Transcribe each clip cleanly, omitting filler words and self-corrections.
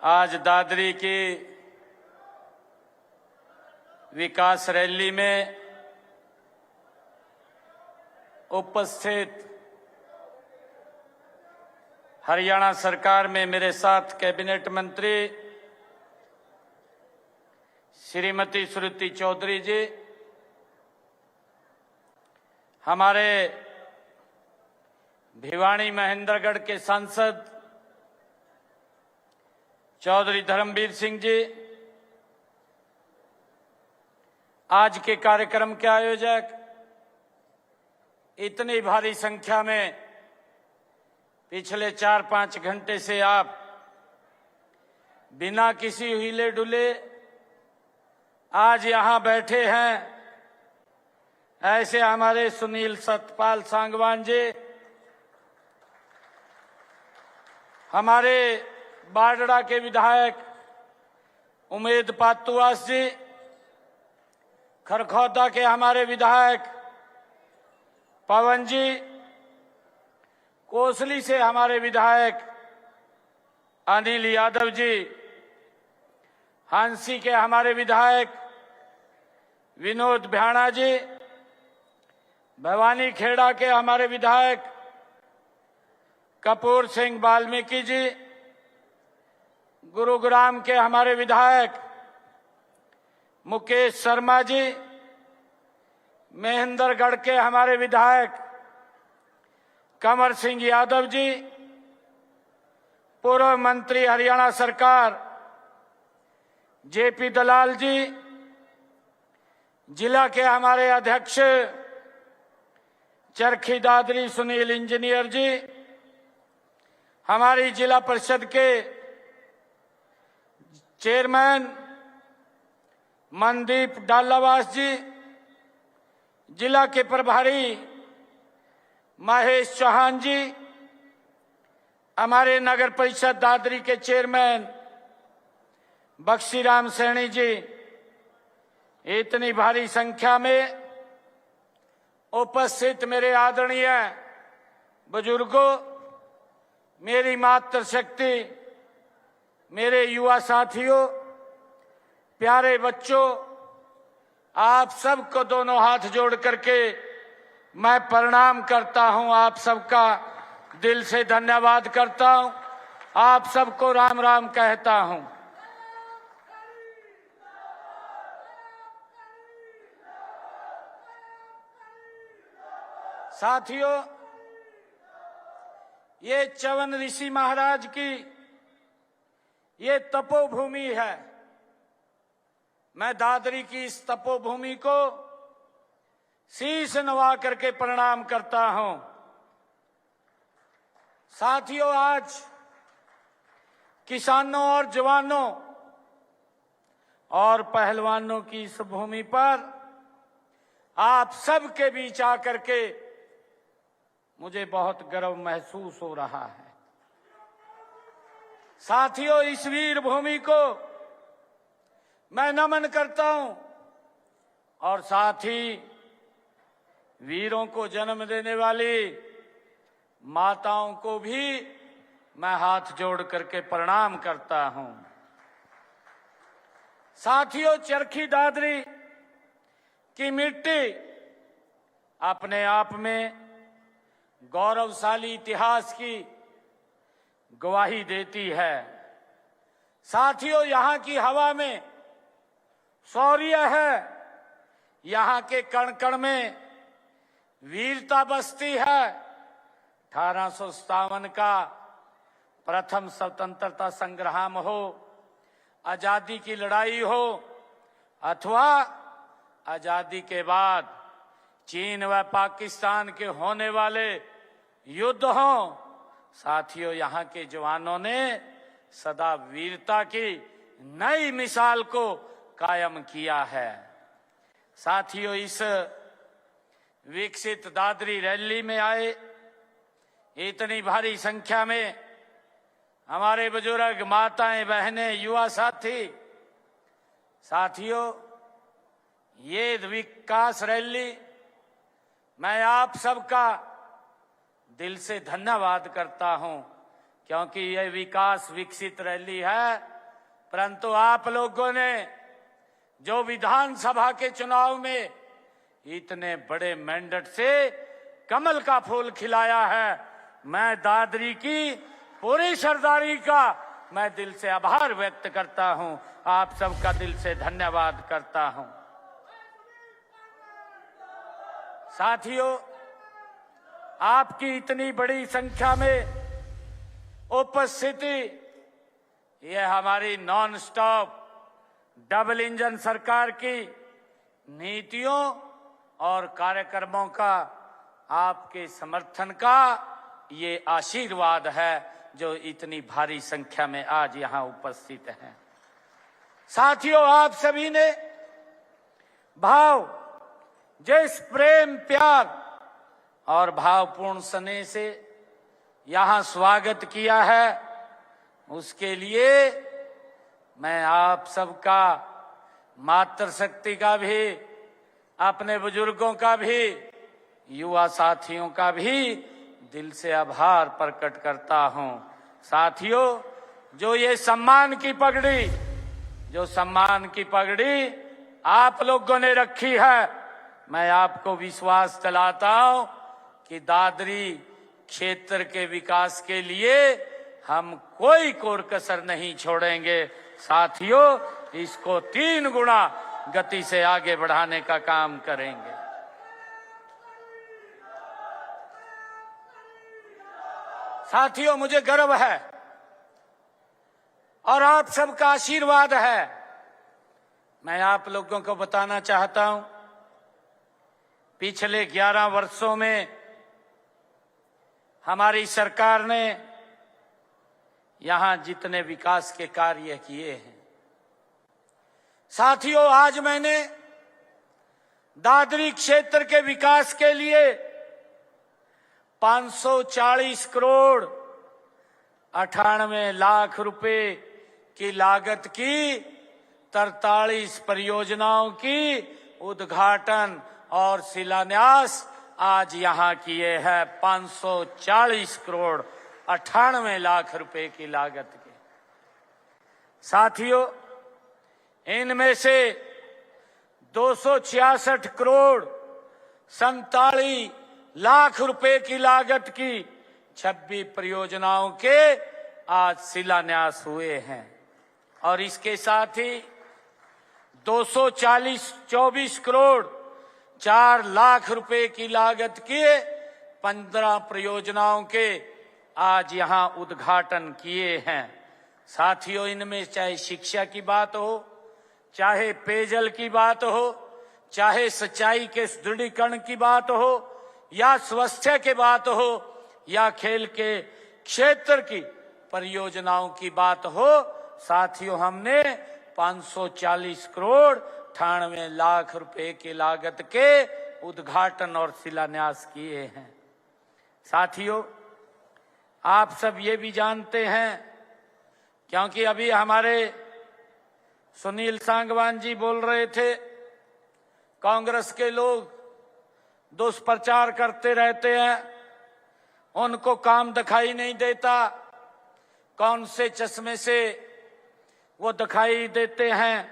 आज दादरी की विकास रैली में उपस्थित हरियाणा सरकार में मेरे साथ कैबिनेट मंत्री श्रीमती श्रुति चौधरी जी, हमारे भिवानी महेंद्रगढ़ के सांसद चौधरी धर्मवीर सिंह जी, आज के कार्यक्रम के आयोजक, इतनी भारी संख्या में पिछले 4-5 घंटे से आप बिना किसी हिले डुले आज यहां बैठे हैं, ऐसे हमारे सुनील सतपाल सांगवान जी, हमारे बाडड़ा के विधायक उमेद पातुआस जी, खरखौदा के हमारे विधायक पवन जी, कोसली से हमारे विधायक अनिल यादव जी, हांसी के हमारे विधायक विनोद भ्याणा जी, भवानी खेड़ा के हमारे विधायक कपूर सिंह वाल्मीकि जी, गुरुग्राम के हमारे विधायक मुकेश शर्मा जी, महेंद्रगढ़ के हमारे विधायक कंवर सिंह यादव जी, पूर्व मंत्री हरियाणा सरकार जेपी दलाल जी, जिला के हमारे अध्यक्ष चरखी दादरी सुनील इंजीनियर जी, हमारी जिला परिषद के चेयरमैन मनदीप डालावास जी, जिला के प्रभारी महेश चौहान जी, हमारे नगर परिषद दादरी के चेयरमैन बक्सीराम सैनी जी, इतनी भारी संख्या में उपस्थित मेरे आदरणीय बुजुर्गों, मेरी मातृशक्ति, मेरे युवा साथियों, प्यारे बच्चों, आप सबको दोनों हाथ जोड़ करके मैं प्रणाम करता हूं। आप सबका दिल से धन्यवाद करता हूं। आप सबको राम राम कहता हूं। साथियों, ये च्यवन ऋषि महाराज की ये तपोभूमि है। मैं दादरी की इस तपोभूमि को शीश नवा करके प्रणाम करता हूं। साथियों, आज किसानों और जवानों और पहलवानों की इस भूमि पर आप सबके बीच आकर के मुझे बहुत गर्व महसूस हो रहा है। साथियों, इस वीर भूमि को मैं नमन करता हूं और साथ ही वीरों को जन्म देने वाली माताओं को भी मैं हाथ जोड़ करके प्रणाम करता हूं। साथियों, चरखी दादरी की मिट्टी अपने आप में गौरवशाली इतिहास की गवाही देती है। साथियों, यहाँ की हवा में शौर्य है, यहाँ के कण कण में वीरता बसती है। 1857 का प्रथम स्वतंत्रता संग्राम हो, आजादी की लड़ाई हो, अथवा आजादी के बाद चीन व पाकिस्तान के होने वाले युद्ध हों, साथियों, यहाँ के जवानों ने सदा वीरता की नई मिसाल को कायम किया है। साथियों, इस विकसित दादरी रैली में आए इतनी भारी संख्या में हमारे बुजुर्ग, माताएं, बहनें, युवा साथी, साथियों, ये विकास रैली मैं आप सबका दिल से धन्यवाद करता हूं, क्योंकि यह विकास विकसित रैली है परंतु आप लोगों ने जो विधानसभा के चुनाव में इतने बड़े मैंडेट से कमल का फूल खिलाया है, मैं दादरी की पूरी सरदारी का मैं दिल से आभार व्यक्त करता हूं। आप सबका दिल से धन्यवाद करता हूं। साथियों, आपकी इतनी बड़ी संख्या में उपस्थिति, यह हमारी नॉन स्टॉप डबल इंजन सरकार की नीतियों और कार्यक्रमों का, आपके समर्थन का ये आशीर्वाद है जो इतनी भारी संख्या में आज यहां उपस्थित हैं। साथियों, आप सभी ने भाव, जिस प्रेम, प्यार और भावपूर्ण स्नेह से यहां स्वागत किया है, उसके लिए मैं आप सबका, मातृशक्ति का भी, अपने बुजुर्गों का भी, युवा साथियों का भी दिल से आभार प्रकट करता हूं। साथियों, जो ये सम्मान की पगड़ी आप लोगों ने रखी है, मैं आपको विश्वास दिलाता हूं कि दादरी क्षेत्र के विकास के लिए हम कोई कोर कसर नहीं छोड़ेंगे। साथियों, इसको 3 गुना गति से आगे बढ़ाने का काम करेंगे। साथियों, मुझे गर्व है और आप सबका आशीर्वाद है। मैं आप लोगों को बताना चाहता हूं, पिछले 11 वर्षों में हमारी सरकार ने यहां जितने विकास के कार्य किए हैं, साथियों, आज मैंने दादरी क्षेत्र के विकास के लिए 540 करोड़ 98 लाख रुपए की लागत की 43 परियोजनाओं की उद्घाटन और शिलान्यास आज यहां किए हैं। 540 करोड़ 98 लाख रुपए की लागत के। साथियों, इनमें से 266 करोड़ 47 लाख रुपए की लागत की 26 परियोजनाओं के आज शिलान्यास हुए हैं और इसके साथ ही 224 करोड़ 4 लाख रुपए की लागत के 15 परियोजनाओं के आज यहां उद्घाटन किए हैं। साथियों, इनमें चाहे शिक्षा की बात हो, चाहे पेयजल की बात हो, चाहे सिंचाई के सुदृढ़ीकरण की बात हो, या स्वास्थ्य की बात हो, या खेल के क्षेत्र की परियोजनाओं की बात हो, साथियों, हमने 540 करोड़ 98 लाख रुपए की लागत के उद्घाटन और शिलान्यास किए हैं। साथियों, आप सब ये भी जानते हैं, क्योंकि अभी हमारे सुनील सांगवान जी बोल रहे थे, कांग्रेस के लोग दुष्प्रचार करते रहते हैं, उनको काम दिखाई नहीं देता, कौन से चश्मे से वो दिखाई देते हैं।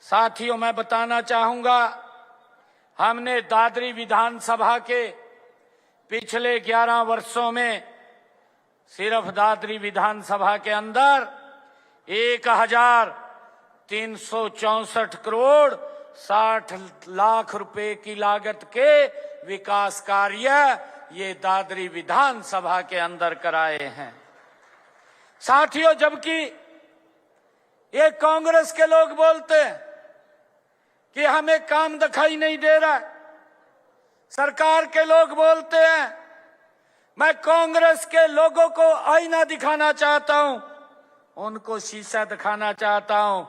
साथियों, मैं बताना चाहूंगा, हमने दादरी विधानसभा के पिछले 11 वर्षों में सिर्फ दादरी विधानसभा के अंदर 1364 करोड़ 60 लाख रुपए की लागत के विकास कार्य ये दादरी विधानसभा के अंदर कराए हैं। साथियों, जबकि ये कांग्रेस के लोग बोलते हैं कि हमें काम दिखाई नहीं दे रहा, सरकार के लोग बोलते हैं, मैं कांग्रेस के लोगों को आईना दिखाना चाहता हूं, उनको शीशा दिखाना चाहता हूं।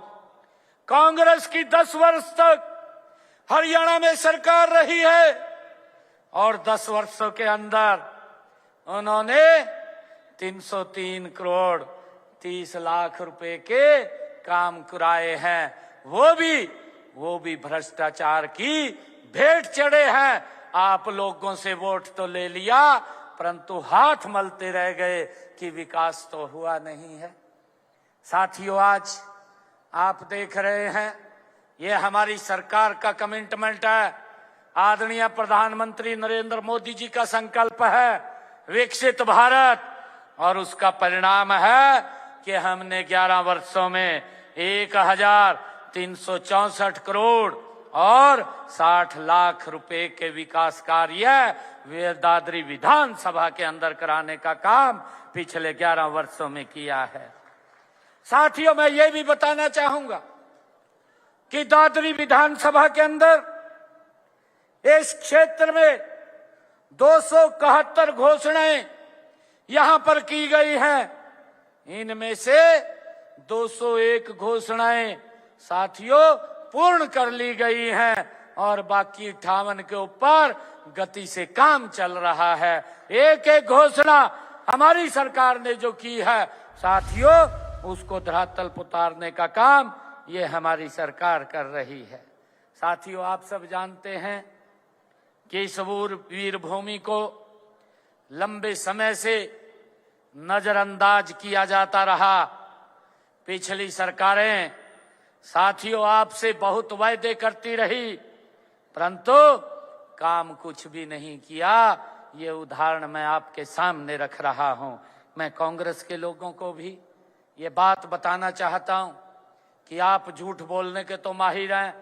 कांग्रेस की 10 वर्ष तक हरियाणा में सरकार रही है और 10 वर्षों के अंदर उन्होंने 303 करोड़ 30 लाख रुपए के काम कराए हैं। वो भी भ्रष्टाचार की भेंट चढ़े हैं। आप लोगों से वोट तो ले लिया, परंतु हाथ मलते रह गए कि विकास तो हुआ नहीं है। साथियों, आज आप देख रहे हैं, ये हमारी सरकार का कमिटमेंट है। आदरणीय प्रधानमंत्री नरेंद्र मोदी जी का संकल्प है विकसित भारत, और उसका परिणाम है कि हमने 11 वर्षों में 1364 करोड़ और 60 लाख रुपए के विकास कार्य दादरी विधानसभा के अंदर कराने का काम पिछले 11 वर्षों में किया है। साथियों, मैं ये भी बताना चाहूंगा कि दादरी विधानसभा के अंदर इस क्षेत्र में 271 घोषणाएं यहां पर की गई हैं। इनमें से 201 घोषणाएं साथियों पूर्ण कर ली गई हैं और बाकी 58 के ऊपर गति से काम चल रहा है। एक एक घोषणा हमारी सरकार ने जो की है साथियों, उसको धरातल पर उतारने का काम ये हमारी सरकार कर रही है। साथियों, आप सब जानते हैं कि इस वीर भूमि को लंबे समय से नजरअंदाज किया जाता रहा। पिछली सरकारें साथियों आपसे बहुत वायदे करती रही, परंतु काम कुछ भी नहीं किया। ये उदाहरण मैं आपके सामने रख रहा हूं। मैं कांग्रेस के लोगों को भी ये बात बताना चाहता हूं कि आप झूठ बोलने के तो माहिर हैं,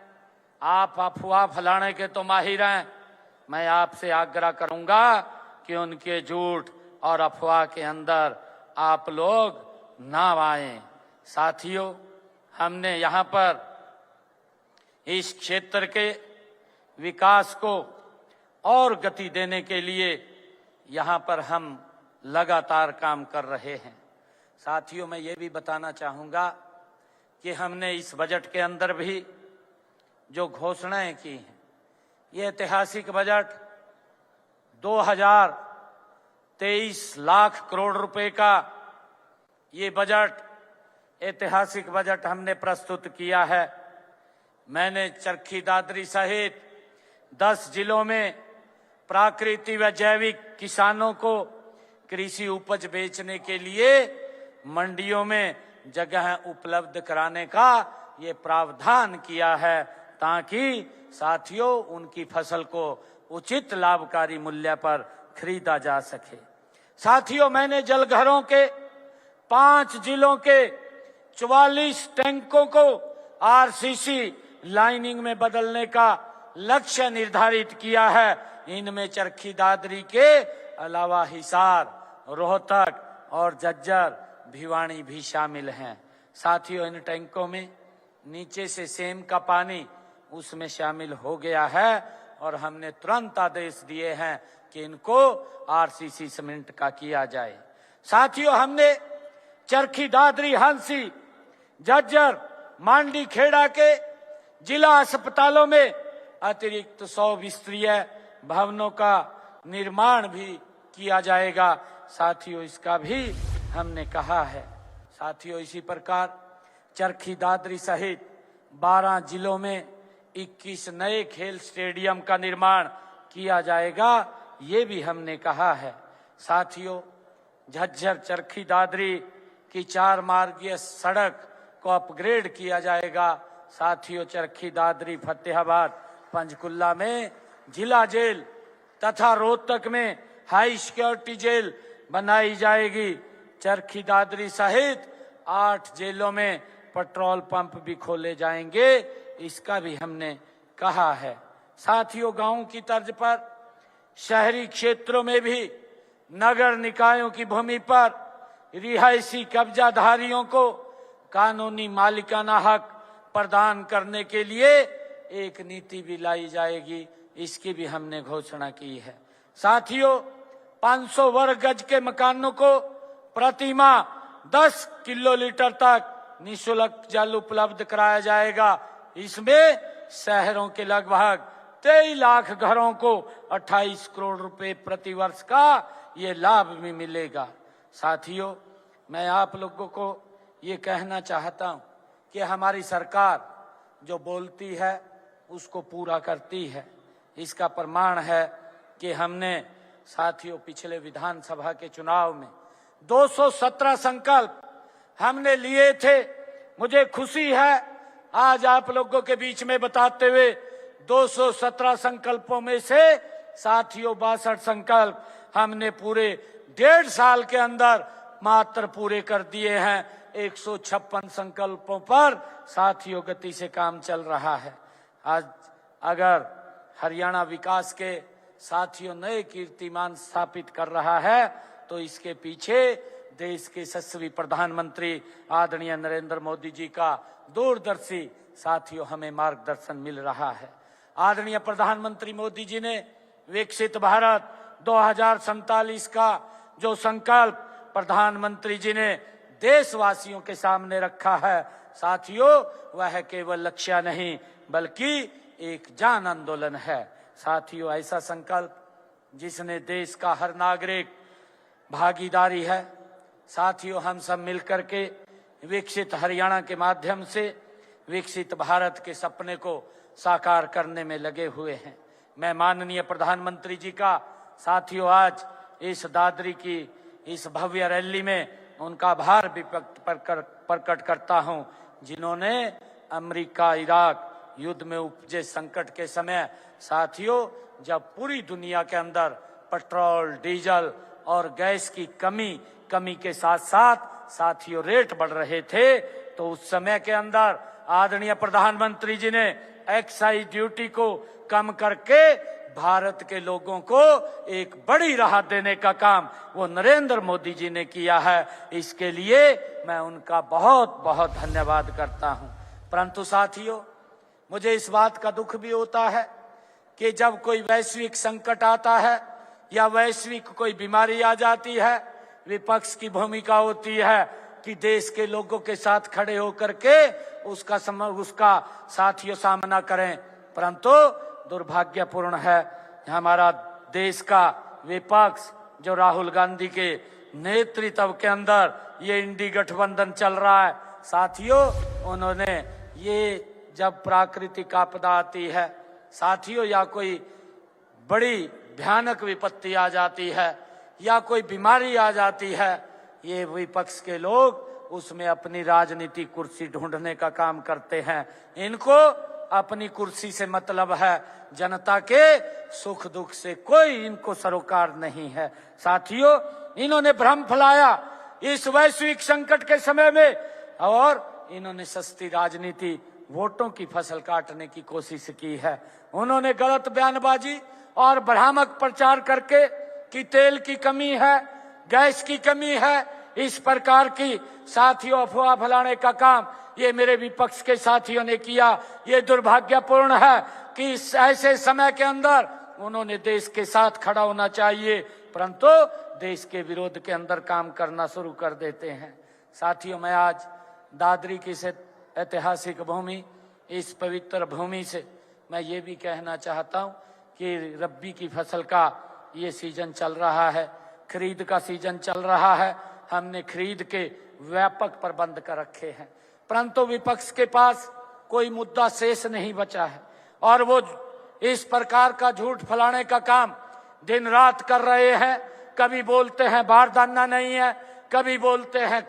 आप अफवाह फैलाने के तो माहिर हैं। मैं आपसे आग्रह करूंगा कि उनके झूठ और अफवाह के अंदर आप लोग ना आए। साथियों, हमने यहाँ पर इस क्षेत्र के विकास को और गति देने के लिए यहाँ पर हम लगातार काम कर रहे हैं। साथियों, मैं ये भी बताना चाहूँगा कि हमने इस बजट के अंदर भी जो घोषणाएं की हैं, ये ऐतिहासिक बजट 2023 लाख करोड़ रुपए का ये बजट ऐतिहासिक बजट हमने प्रस्तुत किया है। मैंने चरखी दादरी सहित 10 जिलों में प्राकृतिक व जैविक किसानों को कृषि उपज बेचने के लिए मंडियों में जगह उपलब्ध कराने का ये प्रावधान किया है, ताकि साथियों उनकी फसल को उचित लाभकारी मूल्य पर खरीदा जा सके। साथियों, मैंने जलघरों के 5 जिलों के 44 टैंकों को आरसीसी लाइनिंग में बदलने का लक्ष्य निर्धारित किया है। इनमें चरखी दादरी के अलावा हिसार, रोहतक और झज्जर, भिवानी भी शामिल हैं। साथियों, इन टैंकों में नीचे से सेम का पानी उसमें शामिल हो गया है और हमने तुरंत आदेश दिए हैं कि इनको आरसीसी सीमेंट का किया जाए। साथियों, हमने चरखी दादरी, हंसी, झज्जर, मांडी खेड़ा के जिला अस्पतालों में अतिरिक्त 100 बिस्तरीय भवनों का निर्माण भी किया जाएगा। साथियों, इसका भी हमने कहा है। साथियों, इसी प्रकार चरखी दादरी सहित 12 जिलों में 21 नए खेल स्टेडियम का निर्माण किया जाएगा, ये भी हमने कहा है। साथियों, झज्जर चरखी दादरी की 4 मार्गीय सड़क को अपग्रेड किया जाएगा। साथियों, चरखी दादरी, फतेहाबाद, पंचकुला में जिला जेल तथा रोहतक में हाई सिक्योरिटी जेल बनाई जाएगी। चरखी दादरी सहित 8 जेलों में पेट्रोल पंप भी खोले जाएंगे, इसका भी हमने कहा है। साथियों, गांव की तर्ज पर शहरी क्षेत्रों में भी नगर निकायों की भूमि पर रिहायशी कब्जाधारियों को कानूनी मालिकाना हक प्रदान करने के लिए एक नीति भी लाई जाएगी, इसकी भी हमने घोषणा की है। साथियों, 500 वर्ग गज के मकानों को प्रतिमाह 10 किलोलीटर तक निःशुल्क जल उपलब्ध कराया जाएगा। इसमें शहरों के लगभग 23 लाख घरों को 28 करोड़ रुपए प्रति वर्ष का ये लाभ भी मिलेगा। साथियों, मैं आप लोगों को ये कहना चाहता हूं कि हमारी सरकार जो बोलती है उसको पूरा करती है। इसका प्रमाण है कि हमने साथियों पिछले विधानसभा के चुनाव में 217 संकल्प हमने लिए थे मुझे खुशी है आज आप लोगों के बीच में बताते हुए 217 संकल्पों में से साथियों 62 संकल्प हमने पूरे 1.5 साल के अंदर मात्र पूरे कर दिए हैं। 156 संकल्पों पर साथियों गति से काम चल रहा है। आज अगर हरियाणा विकास के साथियों नए कीर्तिमान स्थापित कर रहा है तो इसके पीछे देश के यशस्वी प्रधानमंत्री आदरणीय नरेंद्र मोदी जी का दूरदर्शी साथियों हमें मार्गदर्शन मिल रहा है। आदरणीय प्रधानमंत्री मोदी जी ने विकसित भारत 2047 का जो संकल्प प्रधानमंत्री जी ने देशवासियों के सामने रखा है साथियों, वह केवल लक्ष्य नहीं बल्कि एक जन आंदोलन है। साथियों ऐसा संकल्प जिसने देश का हर नागरिक भागीदारी है। साथियों हम सब मिलकर के विकसित हरियाणा के माध्यम से विकसित भारत के सपने को साकार करने में लगे हुए हैं। मैं माननीय प्रधानमंत्री जी का साथियों आज इस दादरी की इस भव्य रैली में उनका आभार भी प्रकट करता हूं, जिन्होंने अमेरिका इराक युद्ध में उपजे संकट के समय साथियों जब पूरी दुनिया के अंदर पेट्रोल डीजल और गैस की कमी के साथ साथ साथियों रेट बढ़ रहे थे, तो उस समय के अंदर आदरणीय प्रधानमंत्री जी ने एक्साइज ड्यूटी को कम करके भारत के लोगों को एक बड़ी राहत देने का काम वो नरेंद्र मोदी जी ने किया है। इसके लिए मैं उनका बहुत बहुत धन्यवाद करता हूं। परंतु साथियों मुझे इस बात का दुख भी होता है कि जब कोई वैश्विक संकट आता है या वैश्विक कोई बीमारी आ जाती है, विपक्ष की भूमिका होती है कि देश के लोगों के साथ खड़े होकर के उसका साथियों सामना करें। परंतु दुर्भाग्यपूर्ण है हमारा देश का विपक्ष जो राहुल गांधी के नेतृत्व के अंदर ये इंडी गठबंधन चल रहा है साथियों, उन्होंने ये जब प्राकृतिक आपदा आती है साथियों या कोई बड़ी भयानक विपत्ति आ जाती है या कोई बीमारी आ जाती है, ये विपक्ष के लोग उसमें अपनी राजनीतिक कुर्सी ढूंढने का काम करते हैं। इनको अपनी कुर्सी से मतलब है, जनता के सुख दुख से कोई इनको सरोकार नहीं है। साथियों इन्होंने भ्रम फैलाया इस वैश्विक संकट के समय में और इन्होंने सस्ती राजनीति वोटों की फसल काटने की कोशिश की है। उन्होंने गलत बयानबाजी और भ्रामक प्रचार करके कि तेल की कमी है, गैस की कमी है, इस प्रकार की साथियों अफवाह फैलाने का काम ये मेरे विपक्ष के साथियों ने किया। ये दुर्भाग्यपूर्ण है कि इस ऐसे समय के अंदर उन्होंने देश के साथ खड़ा होना चाहिए, परंतु देश के विरोध के अंदर काम करना शुरू कर देते हैं। साथियों मैं आज दादरी की से ऐतिहासिक भूमि, इस पवित्र भूमि से मैं ये भी कहना चाहता हूँ कि रब्बी की फसल का ये सीजन चल रहा है, खरीद का सीजन चल रहा है। हमने खरीद के व्यापक प्रबंध कर रखे हैं, परंतु विपक्ष के पास कोई मुद्दा शेष नहीं बचा है और वो इस प्रकार का झूठ फैलाने का काम दिन रात कर रहे हैं। कभी बोलते हैं बारदाना नहीं है, कभी बोलते हैं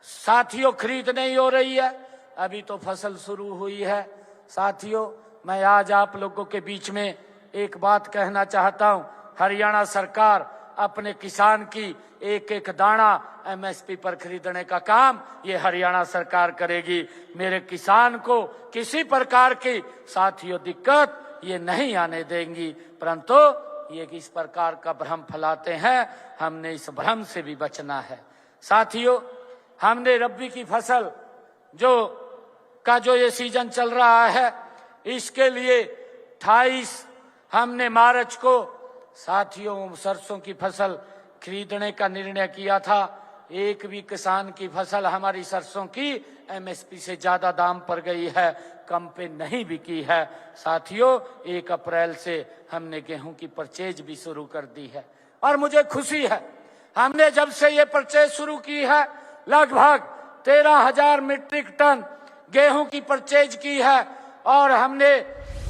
साथियों खरीद नहीं हो रही है, अभी तो फसल शुरू हुई है। साथियों मैं आज आप लोगों के बीच में एक बात कहना चाहता हूं, हरियाणा सरकार अपने किसान की एक एक दाना एमएसपी पर खरीदने का काम ये हरियाणा सरकार करेगी। मेरे किसान को किसी प्रकार की साथियों दिक्कत ये नहीं आने देंगी, परंतु ये किस प्रकार का भ्रम फैलाते हैं, हमने इस भ्रम से भी बचना है। साथियों हमने रब्बी की फसल जो ये सीजन चल रहा है, इसके लिए 28 हमने मार्च को साथियों सरसों की फसल खरीदने का निर्णय किया था। एक भी किसान की फसल हमारी सरसों की एमएसपी से ज्यादा दाम पर गई है, कम पे नहीं बिकी है। साथियों 1 अप्रैल से हमने गेहूं की परचेज भी शुरू कर दी है और मुझे खुशी है हमने जब से ये परचेज शुरू की है लगभग 13,000 मीट्रिक टन गेहूं की परचेज की है और हमने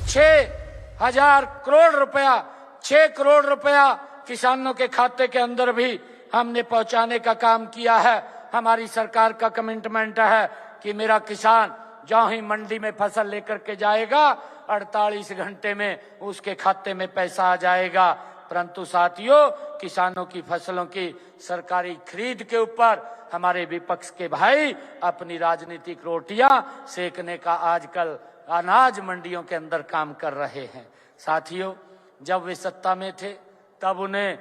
6 करोड़ रुपया किसानों के खाते के अंदर भी हमने पहुंचाने का काम किया है। हमारी सरकार का कमिटमेंट है कि मेरा किसान जो ही मंडी में फसल लेकर के जाएगा 48 घंटे में उसके खाते में पैसा आ जाएगा। परंतु साथियों, किसानों की फसलों की सरकारी खरीद के ऊपर हमारे विपक्ष के भाई अपनी राजनीतिक रोटियां सेकने का आजकल अनाज मंडियों के अंदर काम कर रहे हैं। साथियों, जब वे सत्ता में थे तब उन्हें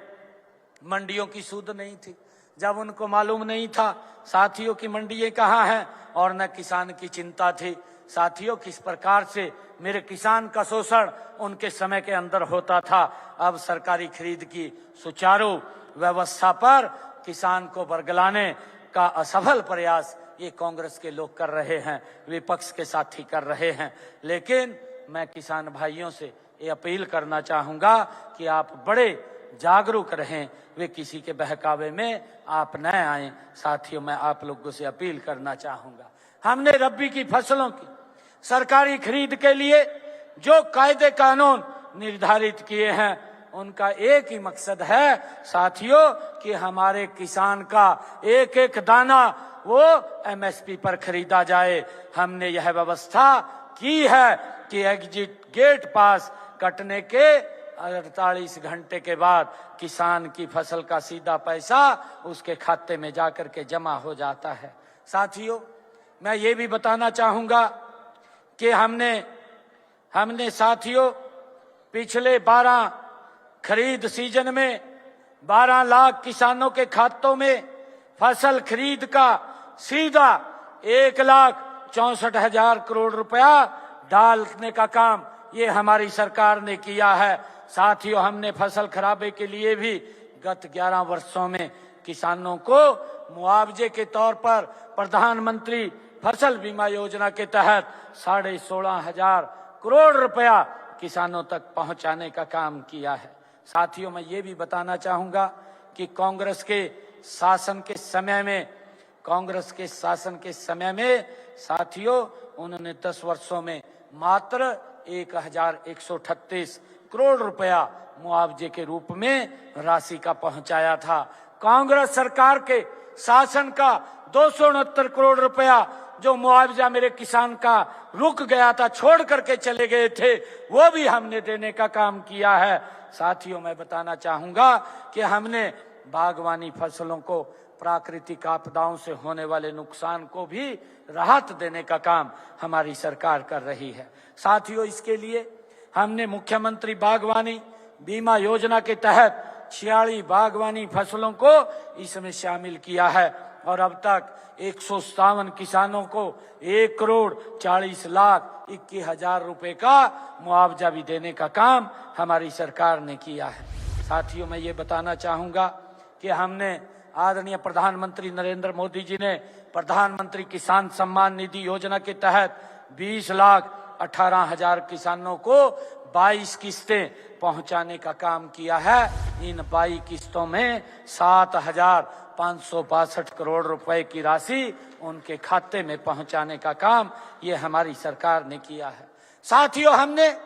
मंडियों की सूद नहीं थी, जब उनको मालूम नहीं था साथियों की मंडियां कहाँ हैं, और न किसान की चिंता थी। साथियों, किस प्रकार से मेरे किसान का शोषण उनके समय के अंदर होता था। अब सरकारी खरीद की सुचारू व्यवस्था पर किसान को बरगलाने का असफल प्रयास ये कांग्रेस के लोग कर रहे हैं, विपक्ष के साथी कर रहे हैं। लेकिन मैं किसान भाइयों से ये अपील करना चाहूंगा कि आप बड़े जागरूक रहें, वे किसी के बहकावे में आप न आए। साथियों, मैं आप लोगों से अपील करना चाहूंगा, हमने रबी की फसलों की सरकारी खरीद के लिए जो कायदे कानून निर्धारित किए हैं उनका एक ही मकसद है साथियों कि हमारे किसान का एक एक दाना वो एमएसपी पर खरीदा जाए। हमने यह व्यवस्था की है कि एग्जिट गेट पास कटने के 48 घंटे के बाद किसान की फसल का सीधा पैसा उसके खाते में जाकर के जमा हो जाता है। साथियों, मैं ये भी बताना चाहूंगा कि हमने साथियों पिछले 12 खरीद सीजन में 12 लाख किसानों के खातों में फसल खरीद का सीधा 1,64,000 करोड़ रुपया डालने का काम ये हमारी सरकार ने किया है। साथियों, हमने फसल खराबे के लिए भी गत 11 वर्षों में किसानों को मुआवजे के तौर पर प्रधानमंत्री फसल बीमा योजना के तहत 16,500 करोड़ रुपया किसानों तक पहुंचाने का काम किया है। साथियों, मैं ये भी बताना चाहूंगा कि कांग्रेस के शासन के समय में साथियों उन्होंने 10 वर्षों में मात्र 1,138 करोड़ रुपया मुआवजे के रूप में राशि का पहुंचाया था। कांग्रेस सरकार के शासन का 269 करोड़ रुपया जो मुआवजा मेरे किसान का रुक गया था, छोड़ करके चले गए थे, वो भी हमने देने का काम किया है। साथियों, मैं बताना चाहूंगा कि हमने बागवानी फसलों को प्राकृतिक आपदाओं से होने वाले नुकसान को भी राहत देने का काम हमारी सरकार कर रही है। साथियों, इसके लिए हमने मुख्यमंत्री बागवानी बीमा योजना के तहत 46 बागवानी फसलों को इसमें शामिल किया है और अब तक 157 किसानों को 1,40,21,000 रुपए का मुआवजा भी देने का काम हमारी सरकार ने किया है। साथियों, मैं ये बताना चाहूंगा कि हमने आदरणीय प्रधानमंत्री नरेंद्र मोदी जी ने प्रधानमंत्री किसान सम्मान निधि योजना के तहत 20,18,000 किसानों को 22 किस्तें पहुंचाने का काम किया है। इन 22 किस्तों में 7,562 करोड़ रुपए की राशि उनके खाते में पहुंचाने का काम ये हमारी सरकार ने किया है। साथियों, हमने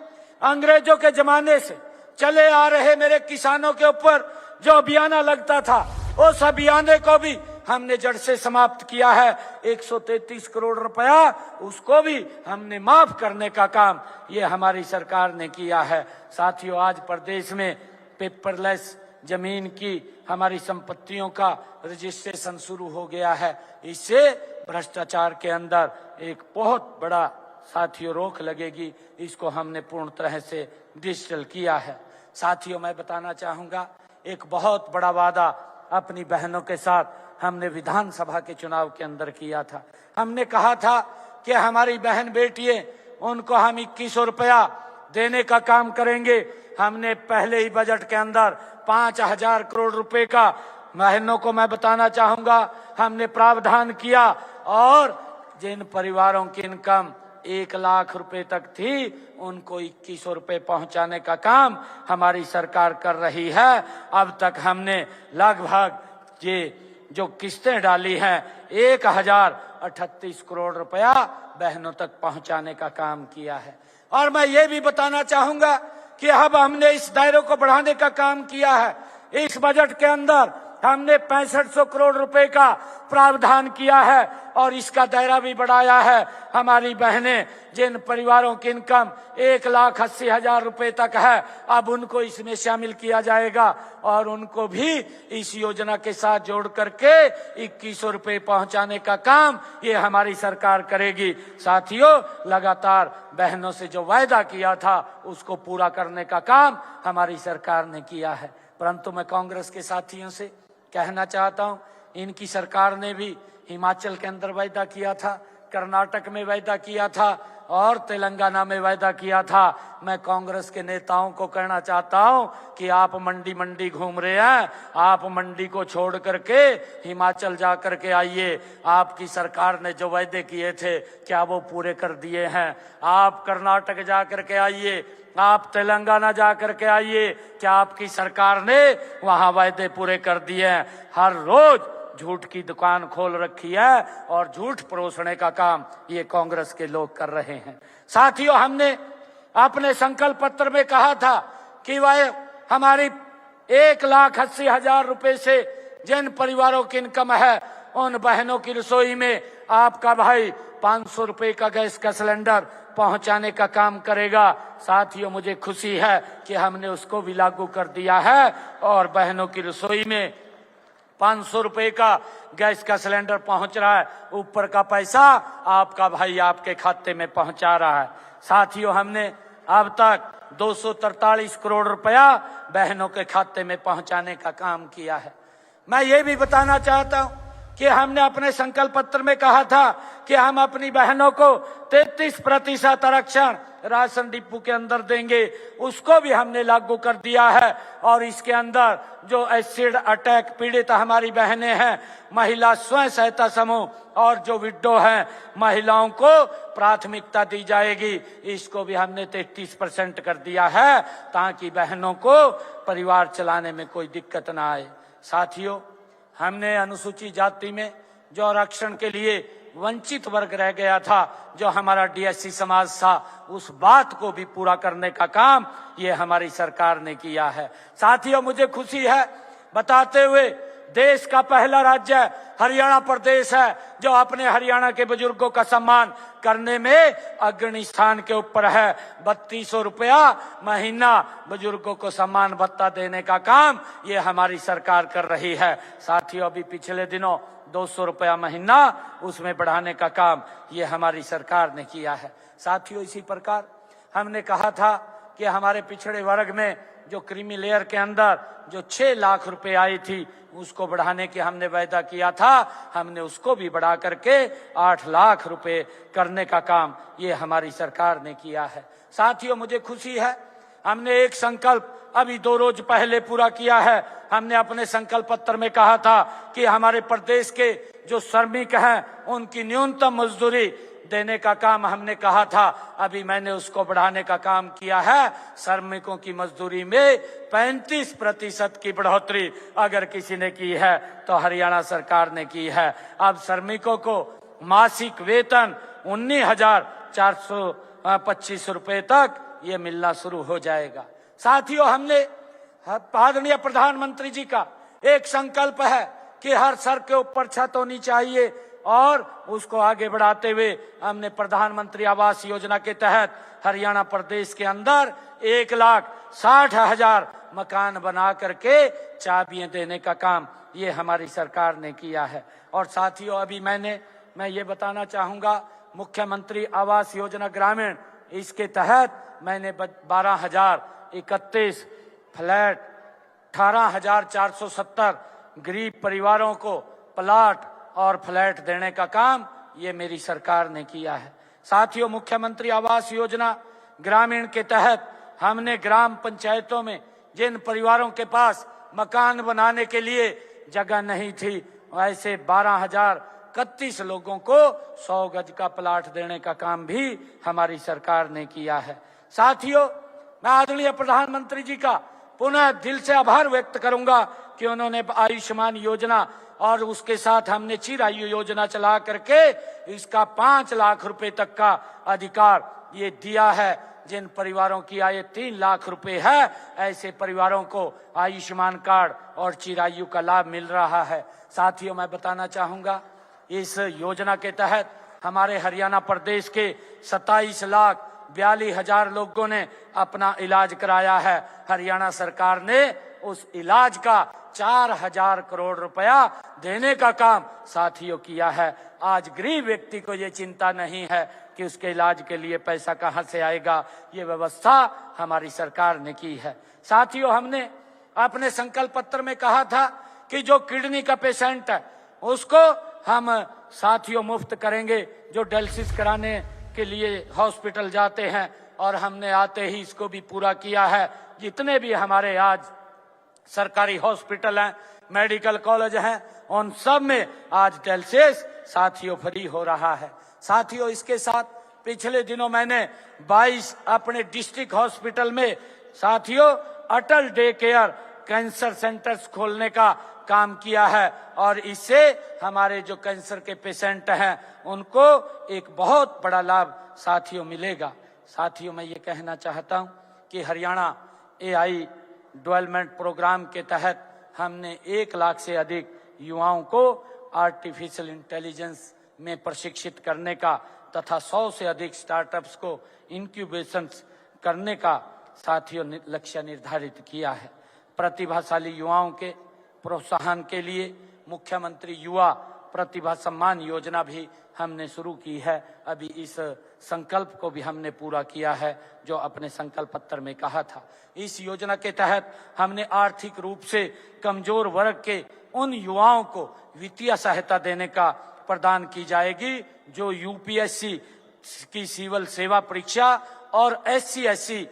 अंग्रेजों के जमाने से चले आ रहे मेरे किसानों के ऊपर जो अभियान लगता था, उस अभियान को भी हमने जड़ से समाप्त किया है। 133 करोड़ रुपया उसको भी हमने माफ करने का काम ये हमारी सरकार ने किया है। साथियों, आज प्रदेश में पेपरलेस जमीन की हमारी संपत्तियों का रजिस्ट्रेशन शुरू हो गया है। इससे भ्रष्टाचार के अंदर एक बहुत बड़ा साथियों रोक लगेगी। इसको हमने पूर्ण तरह से डिजिटल किया है। साथियों, मैं बताना चाहूंगा एक बहुत बड़ा वादा अपनी बहनों के साथ हमने विधानसभा के चुनाव के अंदर किया था। हमने कहा था कि हमारी बहन बेटियां उनको हम 2100 रुपया देने का काम करेंगे। हमने पहले ही बजट के अंदर 5,000 करोड़ रुपए का बहनों को मैं बताना चाहूंगा हमने प्रावधान किया और जिन परिवारों की इनकम 1 लाख रुपए तक थी उनको 2100 रुपए पहुंचाने का काम हमारी सरकार कर रही है। अब तक हमने लगभग ये जो किस्तें डाली हैं 1,038 करोड़ रुपया बहनों तक पहुंचाने का काम किया है। और मैं ये भी बताना चाहूंगा कि अब हमने इस दायरे को बढ़ाने का काम किया है। इस बजट के अंदर हमने 6500 करोड़ रुपए का प्रावधान किया है और इसका दायरा भी बढ़ाया है। हमारी बहनें जिन परिवारों की इनकम 1,80,000 रुपए तक है, अब उनको इसमें शामिल किया जाएगा और उनको भी इस योजना के साथ जोड़ करके 2100 रुपए पहुंचाने का काम ये हमारी सरकार करेगी। साथियों, लगातार बहनों से जो वायदा किया था उसको पूरा करने का काम हमारी सरकार ने किया है। परंतु मैं कांग्रेस के साथियों से कहना चाहता हूं, इनकी सरकार ने भी हिमाचल के अंदर वायदा किया था, कर्नाटक में वायदा किया था और तेलंगाना में वायदा किया था। मैं कांग्रेस के नेताओं को कहना चाहता हूं कि आप मंडी मंडी घूम रहे हैं, आप मंडी को छोड़ करके हिमाचल जा करके आइए। आपकी सरकार ने जो वायदे किए थे क्या वो पूरे कर दिए हैं? आप कर्नाटक जा करके आइए, आप तेलंगाना जा करके आइए, क्या आपकी सरकार ने वहां वायदे पूरे कर दिए हैं? हर रोज झूठ की दुकान खोल रखी है और झूठ परोसने का काम ये कांग्रेस के लोग कर रहे हैं। साथियों, हमने अपने संकल्प पत्र में कहा था कि वह हमारी 1,80,000 रुपए से जिन परिवारों की इनकम है उन बहनों की रसोई में आपका भाई 500 रुपए का गैस का सिलेंडर पहुंचाने का काम करेगा। साथियों, मुझे खुशी है कि हमने उसको भी लागू कर दिया है और बहनों की रसोई में 500 रुपए का गैस का सिलेंडर पहुंच रहा है। ऊपर का पैसा आपका भाई आपके खाते में पहुंचा रहा है। साथियों, हमने अब तक 243 करोड़ रुपया बहनों के खाते में पहुंचाने का काम किया है। मैं ये भी बताना चाहता हूं कि हमने अपने संकल्प पत्र में कहा था कि हम अपनी बहनों को 33% आरक्षण राशन डिपो के अंदर देंगे, उसको भी हमने लागू कर दिया है। और इसके अंदर जो एसिड अटैक पीड़ित हमारी बहनें हैं, महिला स्वयं सहायता समूह और जो विडो हैं, महिलाओं को प्राथमिकता दी जाएगी। इसको भी हमने 33% कर दिया है ताकि बहनों को परिवार चलाने में कोई दिक्कत ना आए। साथियों, हमने अनुसूचित जाति में जो आरक्षण के लिए वंचित वर्ग रह गया था, जो हमारा डीएससी समाज था, उस बात को भी पूरा करने का काम ये हमारी सरकार ने किया है। साथियों, मुझे खुशी है बताते हुए, देश का पहला राज्य हरियाणा प्रदेश है जो अपने हरियाणा के बुजुर्गों का सम्मान करने में अग्रणी स्थान के ऊपर है। 3200 रुपया महीना बुजुर्गों को सम्मान भत्ता देने का काम ये हमारी सरकार कर रही है। साथियों, अभी पिछले दिनों 200 रुपया महीना उसमें बढ़ाने का काम ये हमारी सरकार ने किया है। साथियों, इसी प्रकार हमने कहा था कि हमारे पिछड़े वर्ग में जो क्रीमी लेयर के अंदर जो 6 लाख रुपए आई थी उसको बढ़ाने की हमने वायदा किया था। हमने उसको भी बढ़ा करके 8 लाख रुपए करने का काम ये हमारी सरकार ने किया है। साथियों, मुझे खुशी है, हमने एक संकल्प अभी 2 रोज पहले पूरा किया है। हमने अपने संकल्प पत्र में कहा था कि हमारे प्रदेश के जो श्रमिक हैं उनकी न्यूनतम मजदूरी देने का काम हमने कहा था। अभी मैंने उसको बढ़ाने का काम किया है। श्रमिकों की मजदूरी में 35% की बढ़ोतरी अगर किसी ने की है तो हरियाणा सरकार ने की है। अब श्रमिकों को मासिक वेतन 19,425 रुपए तक ये मिलना शुरू हो जाएगा। साथियों, हमने आदरणीय प्रधानमंत्री जी का एक संकल्प है कि हर सर के ऊपर छत होनी चाहिए और उसको आगे बढ़ाते हुए हमने प्रधानमंत्री आवास योजना के तहत हरियाणा प्रदेश के अंदर 1,60,000 मकान बना करके चाबियां देने का काम ये हमारी सरकार ने किया है। और साथियों, अभी मैं ये बताना चाहूंगा, मुख्यमंत्री आवास योजना ग्रामीण, इसके तहत मैंने 12,031 फ्लैट, 18,470 गरीब परिवारों को प्लाट और फ्लैट देने का काम ये मेरी सरकार ने किया है। साथियों, मुख्यमंत्री आवास योजना ग्रामीण के तहत हमने ग्राम पंचायतों में जिन परिवारों के पास मकान बनाने के लिए जगह नहीं थी, वैसे 12,031 लोगों को 100 गज का प्लाट देने का काम भी हमारी सरकार ने किया है। साथियों, मैं आदरणीय प्रधानमंत्री जी का पुनः दिल से आभार व्यक्त करूंगा कि उन्होंने आयुष्मान योजना और उसके साथ हमने चिरायु योजना चला करके इसका 5 लाख रुपए तक का अधिकार ये दिया है। जिन परिवारों की आय 3 लाख रुपए है, ऐसे परिवारों को आयुष्मान कार्ड और चिरायु का लाभ मिल रहा है। साथियों, मैं बताना चाहूंगा, इस योजना के तहत हमारे हरियाणा प्रदेश के 27,42,000 लोगों ने अपना इलाज कराया है। हरियाणा सरकार ने उस इलाज का 4,000 करोड़ रुपया देने का काम साथियों किया है। आज गरीब व्यक्ति को ये चिंता नहीं है कि उसके इलाज के लिए पैसा कहां से आएगा, ये व्यवस्था हमारी सरकार ने की है। साथियों, हमने अपने संकल्प पत्र में कहा था कि जो किडनी का पेशेंट है उसको हम साथियों मुफ्त करेंगे, जो डायलिसिस कराने के लिए हॉस्पिटल जाते हैं, और हमने आते ही इसको भी पूरा किया है। जितने भी हमारे आज सरकारी हॉस्पिटल हैं, मेडिकल कॉलेज हैं, उन सब में आज डायलिसिस साथियों फ्री हो रहा है। साथियों, इसके साथ पिछले दिनों मैंने 22 अपने डिस्ट्रिक्ट हॉस्पिटल में साथियों अटल डे केयर कैंसर सेंटर्स खोलने का काम किया है, और इससे हमारे जो कैंसर के पेशेंट हैं उनको एक बहुत बड़ा लाभ साथियों मिलेगा। साथियों, मैं ये कहना चाहता हूं कि हरियाणा AI डेवलपमेंट प्रोग्राम के तहत हमने 1 लाख से अधिक युवाओं को आर्टिफिशियल इंटेलिजेंस में प्रशिक्षित करने का तथा 100 से अधिक स्टार्टअप्स को इंक्यूबेशन करने का साथियों लक्ष्य निर्धारित किया है। प्रतिभाशाली युवाओं के प्रोत्साहन के लिए मुख्यमंत्री युवा प्रतिभा सम्मान योजना भी हमने शुरू की है। अभी इस संकल्प को भी हमने पूरा किया है जो अपने संकल्प पत्र में कहा था। इस योजना के तहत हमने आर्थिक रूप से कमजोर वर्ग के उन युवाओं को वित्तीय सहायता देने का प्रदान की जाएगी जो UPSC की सिविल सेवा परीक्षा और SC/SC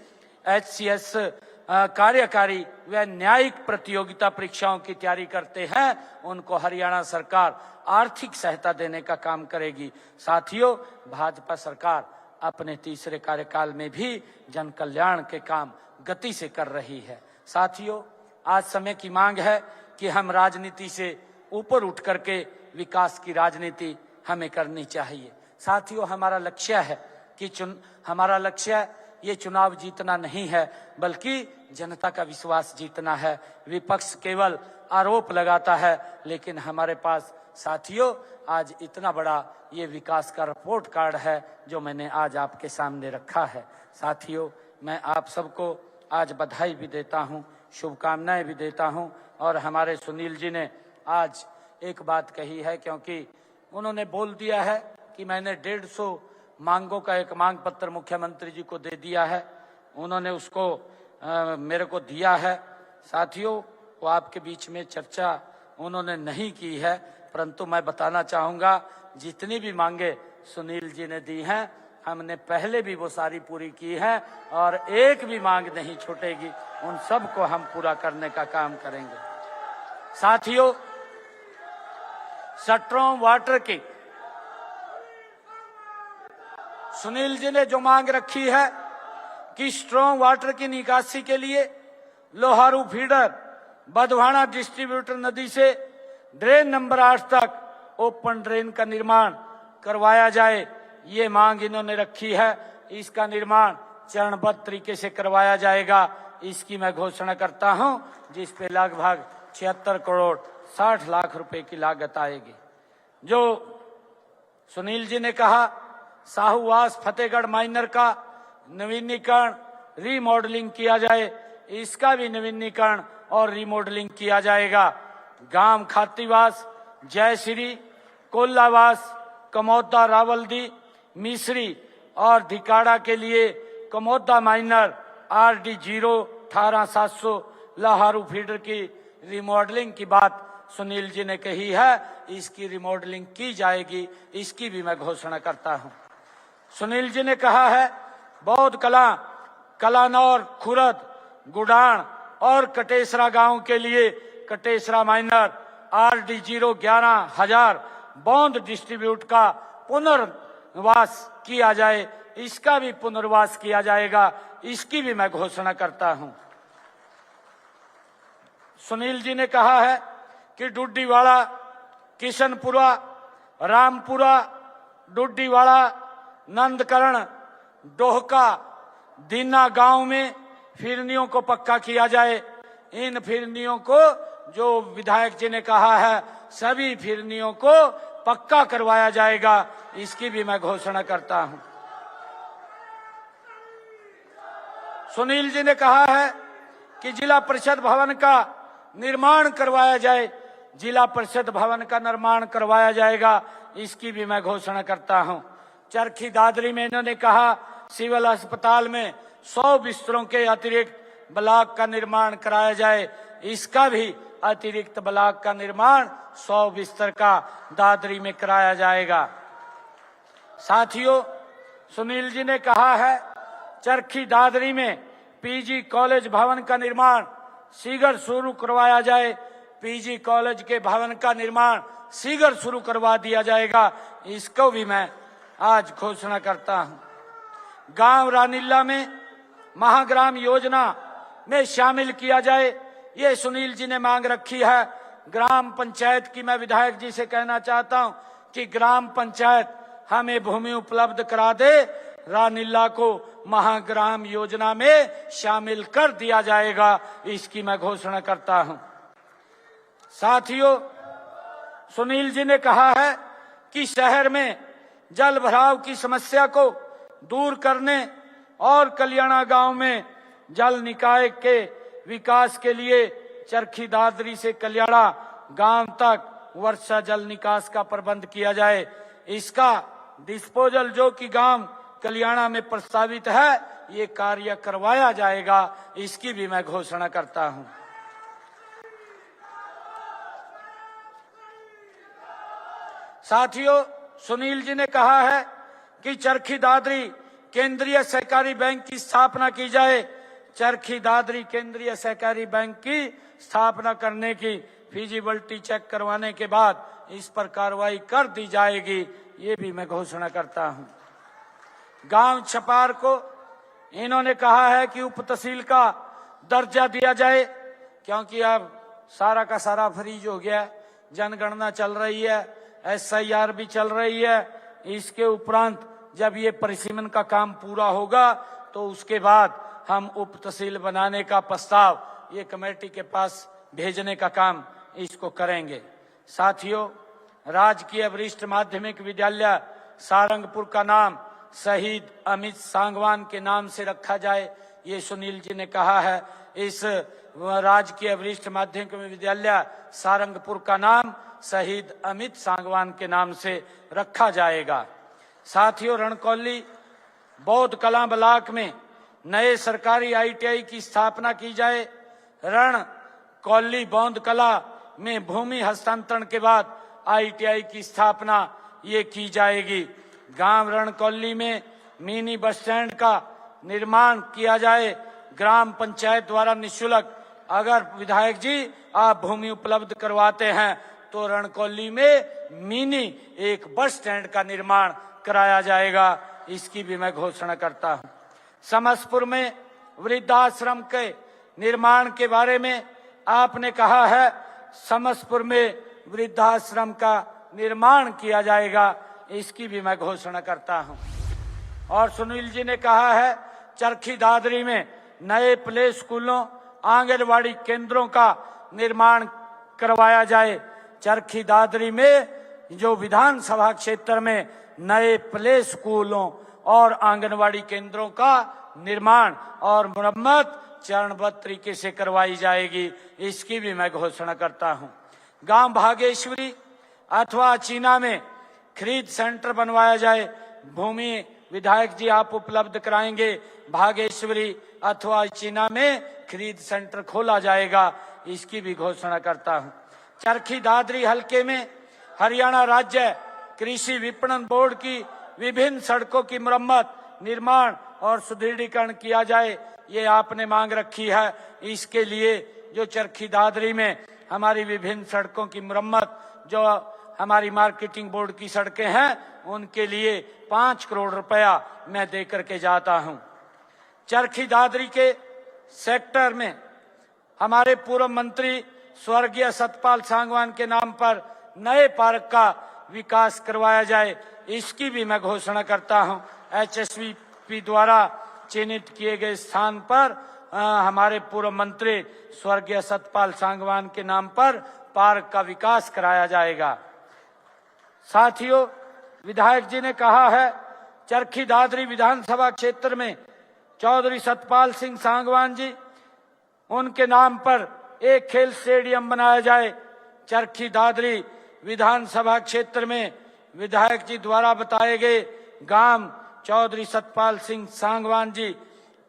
HCS कार्यकारी व न्यायिक प्रतियोगिता परीक्षाओं की तैयारी करते हैं। उनको हरियाणा सरकार आर्थिक सहायता देने का काम करेगी। साथियों, भाजपा सरकार अपने तीसरे कार्यकाल में भी जन कल्याण के काम गति से कर रही है। साथियों, आज समय की मांग है कि हम राजनीति से ऊपर उठ करके विकास की राजनीति हमें करनी चाहिए। साथियों, हमारा लक्ष्य है कि हमारा लक्ष्य ये चुनाव जीतना नहीं है, बल्कि जनता का विश्वास जीतना है। विपक्ष केवल आरोप लगाता है, लेकिन हमारे पास साथियों आज इतना बड़ा ये विकास का रिपोर्ट कार्ड है जो मैंने आज आपके सामने रखा है। साथियों, मैं आप सबको आज बधाई भी देता हूँ, शुभकामनाएं भी देता हूँ। और हमारे सुनील जी ने आज एक बात कही है, क्योंकि उन्होंने बोल दिया है कि मैंने 150 मांगों का एक मांग पत्र मुख्यमंत्री जी को दे दिया है। उन्होंने उसको मेरे को दिया है। साथियों, वो आपके बीच में चर्चा उन्होंने नहीं की है, परंतु मैं बताना चाहूँगा जितनी भी मांगे सुनील जी ने दी हैं, हमने पहले भी वो सारी पूरी की है और एक भी मांग नहीं छूटेगी। उन सब को हम पूरा करने का काम करेंगे। साथियों, स्ट्रॉन्ग वाटर की सुनील जी ने जो मांग रखी है कि स्ट्रॉन्ग वाटर की निकासी के लिए लोहारू फीडर बधवाना डिस्ट्रीब्यूटर नदी से ड्रेन नंबर 8 तक ओपन ड्रेन का निर्माण करवाया जाए, ये मांग इन्होंने रखी है। इसका निर्माण चरणबद्ध तरीके से करवाया जाएगा, इसकी मैं घोषणा करता हूं, जिस पे लगभग 76 करोड़ 60 लाख रुपए की लागत आएगी। जो सुनील जी ने कहा साहूवास फतेहगढ़ माइनर का नवीनीकरण रीमॉडलिंग किया जाए, इसका भी नवीनीकरण और रीमॉडलिंग किया जाएगा। गांव खातीवास, जयश्री, कोल्लावास, कमौदा, रावलदी, मिश्री और धिकाड़ा के लिए Kamauda minor RD 0-18-700 Loharu feeder की रिमॉडलिंग की बात सुनील जी ने कही है, इसकी रिमॉडलिंग की जाएगी, इसकी भी मैं घोषणा करता हूं। सुनील जी ने कहा है बौद्ध कला, कलानौर, खुरद, गुडान और कटेसरा गांव के लिए कटेसरा माइनर RD 0-11,000 बौद्ध डिस्ट्रीब्यूट का पुनर्वास किया जाए, इसका भी पुनर्वास किया जाएगा, इसकी भी मैं घोषणा करता हूं। सुनील जी ने कहा है कि डुड्डीवाड़ा, किशनपुरा, रामपुरा, डुड्डीवाड़ा, नंदकरण, डोहका, दीना गांव में फिरनियों को पक्का किया जाए। इन फिरनियों को जो विधायक जी ने कहा है, सभी फिरनियों को पक्का करवाया जाएगा, इसकी भी मैं घोषणा करता हूं। सुनील जी ने कहा है कि जिला परिषद भवन का निर्माण करवाया जाए, जिला परिषद भवन का निर्माण करवाया जाएगा, इसकी भी मैं घोषणा करता हूं। चरखी दादरी में इन्होंने कहा सिविल अस्पताल में 100 बिस्तरों के अतिरिक्त ब्लॉक का निर्माण कराया जाए, इसका भी अतिरिक्त ब्लॉक का निर्माण 100 बिस्तर का दादरी में कराया जाएगा। साथियों, सुनील जी ने कहा है चरखी दादरी में पीजी कॉलेज भवन का निर्माण शीघ्र शुरू करवाया जाए, पीजी कॉलेज के भवन का निर्माण शीघ्र शुरू करवा दिया जाएगा, इसको भी मैं आज घोषणा करता हूं। गांव रानीला में महाग्राम योजना में शामिल किया जाए, ये सुनील जी ने मांग रखी है। ग्राम पंचायत की मैं विधायक जी से कहना चाहता हूं कि ग्राम पंचायत हमें भूमि उपलब्ध करा दे, रानीला को महाग्राम योजना में शामिल कर दिया जाएगा, इसकी मैं घोषणा करता हूं। साथियों, सुनील जी ने कहा है कि शहर में जल भराव की समस्या को दूर करने और कल्याणा गांव में जल निकाय के विकास के लिए चरखी दादरी से कल्याणा गांव तक वर्षा जल निकास का प्रबंध किया जाए। इसका डिस्पोजल जो कि गांव कल्याणा में प्रस्तावित है, ये कार्य करवाया जाएगा, इसकी भी मैं घोषणा करता हूं। साथियों, सुनील जी ने कहा है कि चरखी दादरी केंद्रीय सहकारी बैंक की स्थापना की जाए, चरखी दादरी केंद्रीय सहकारी बैंक की स्थापना करने की फिजिबिलिटी चेक करवाने के बाद इस पर कार्रवाई कर दी जाएगी, ये भी मैं घोषणा करता हूं। गांव छपार को इन्होंने कहा है कि उप तहसील का दर्जा दिया जाए, क्योंकि अब सारा का सारा फ्रीज हो गया, जनगणना चल रही है, SIR भी चल रही है। इसके उपरांत जब ये परिसीमन का काम पूरा होगा तो उसके बाद हम उप तहसील बनाने का प्रस्ताव ये कमेटी के पास भेजने का काम इसको करेंगे। साथियों, राजकीय वरिष्ठ माध्यमिक विद्यालय सारंगपुर का नाम शहीद अमित सांगवान के नाम से रखा जाए, ये सुनील जी ने कहा है। इस राजकीय वरिष्ठ माध्यमिक विद्यालय सारंगपुर का नाम शहीद अमित सांगवान के नाम से रखा जाएगा। साथियों, रणकौली बौद्ध कला ब्लॉक में नए सरकारी ITI की स्थापना की जाए। रणकौली बौद्ध कला में भूमि हस्तांतरण के बाद ITI की स्थापना ये की जाएगी। गांव रणकौली में मिनी बस स्टैंड का निर्माण किया जाए, ग्राम पंचायत द्वारा निःशुल्क। अगर विधायक जी आप भूमि उपलब्ध करवाते हैं तो रणकौली में मिनी एक बस स्टैंड का निर्माण कराया जाएगा, इसकी भी मैं घोषणा करता हूं। समसपुर में वृद्धाश्रम के निर्माण के बारे में आपने कहा है, समसपुर में वृद्धाश्रम का निर्माण किया जाएगा, इसकी भी मैं घोषणा करता हूं। और सुनील जी ने कहा है चरखी दादरी में नए प्ले स्कूलों आंगनवाड़ी केंद्रों का निर्माण करवाया जाए। चरखी दादरी में जो विधानसभा क्षेत्र में नए प्ले स्कूलों और आंगनवाड़ी केंद्रों का निर्माण और मरम्मत चरणबद्ध तरीके से करवाई जाएगी, इसकी भी मैं घोषणा करता हूं। गांव भागेश्वरी अथवा चीना में खरीद सेंटर बनवाया जाए, भूमि विधायक जी आप उपलब्ध कराएंगे, भागेश्वरी अथवा चीना में खरीद सेंटर खोला जाएगा, इसकी भी घोषणा करता हूं। चरखी दादरी हलके में हरियाणा राज्य कृषि विपणन बोर्ड की विभिन्न सड़कों की मरम्मत, निर्माण और सुदृढ़ीकरण किया जाए, ये आपने मांग रखी है। इसके लिए जो चरखी दादरी में हमारी विभिन्न सड़कों की मरम्मत, जो हमारी मार्केटिंग बोर्ड की सड़कें हैं, उनके लिए 5 करोड़ रुपया मैं दे करके जाता हूं। चरखी दादरी के सेक्टर में हमारे पूर्व मंत्री स्वर्गीय सतपाल सांगवान के नाम पर नए पार्क का विकास करवाया जाए, इसकी भी मैं घोषणा करता हूं। HSVP द्वारा चिन्हित किए गए स्थान पर हमारे पूर्व मंत्री स्वर्गीय सतपाल सांगवान के नाम पर पार्क का विकास कराया जाएगा। साथियों, विधायक जी ने कहा है चरखी दादरी विधानसभा क्षेत्र में चौधरी सतपाल सिंह सांगवान जी उनके नाम पर एक खेल स्टेडियम बनाया जाए। चरखी दादरी विधानसभा क्षेत्र में विधायक जी द्वारा बताए गए गांव चौधरी सतपाल सिंह सांगवान जी